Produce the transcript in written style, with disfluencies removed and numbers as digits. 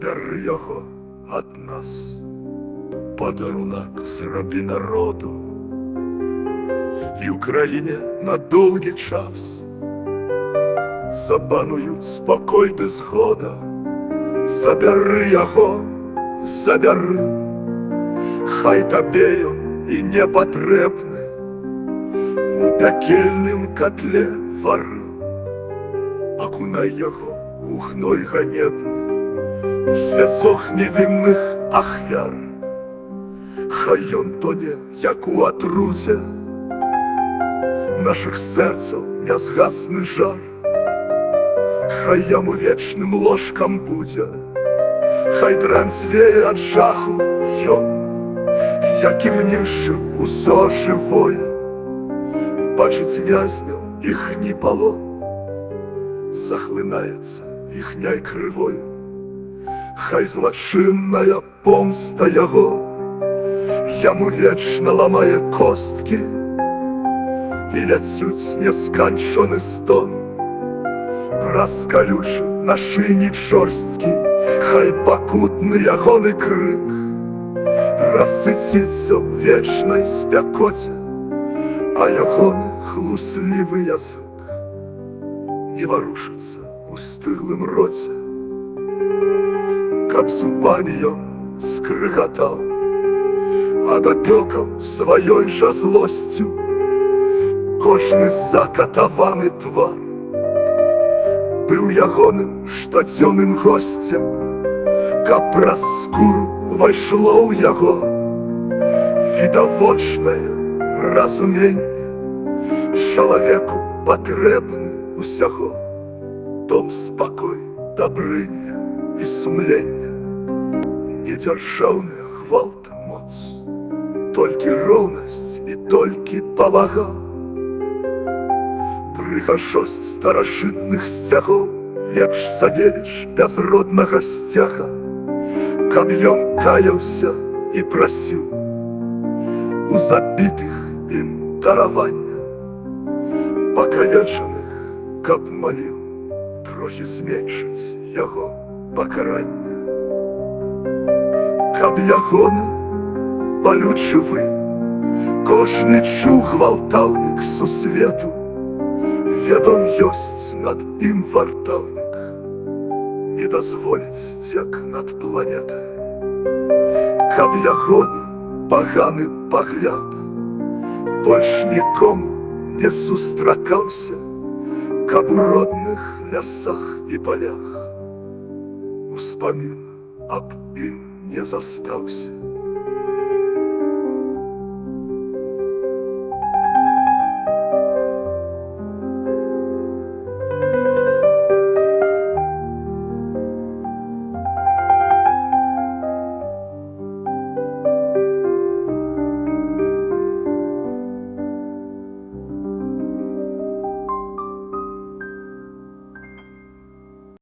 забяры яго ад нас. Падарунак зрабі народу і ў краіне на доўгі час. Запануюць спакой ды згода, забяры яго, забяры. Хай табе ён і не патрэбны у пякельным катле вары. Акунай яго у гной ганебны, у звязок невінных ахвяр. Хай ён тоне, як у атруце, нашых сэрцаў нязгасны жар. Хай яму вечным ложкам будзе, хай транзвее ад жаху ён, якім нішчыў усё жывое. Бачыць вязняў іхні палон, захлынаецца іхняй крывою. Хай злачынная помста яго яму вечна ламае косткі, і ляцюць несканчоны стон праз калючы нашыйнік жорсткі. Хай пакутны ягоны крык рассыціцца ў вечнай спякоце, а ягоны хлуслівы язык не варушыцца ў стыглым роце. Каб зубамі ён скрыгатаў, а дапёкаў сваёй жа злосцю кожны закатаваны твар быў ягоным штодзённым госцем. Каб праз скуру увайшло ў яго відавочнае разуменне, чалавеку патрэбны усяго дом, спакой, дабрыня і сумленне. Не дзяржаўная гвалт моц, толькі роўнасць і толькі павага. Прыгажосць старажытных сцягоў лепш за веліч бязроднага сцяга. Каб ён каяўся і прасіў у забітых ім даравання, пакалечаных каб маліў трохі зменшыць яго пакаранне. Каб ягоны балючы вы кожны чуў гвалтаўнік сусвету, ведаў ёсць над ім вартаўнік, не дазволіць цек над планетай. Каб ягоны паганы пагляд больш нікому не сустракаўся, каб у родных лясах і палях успамін аб ім не застаўся.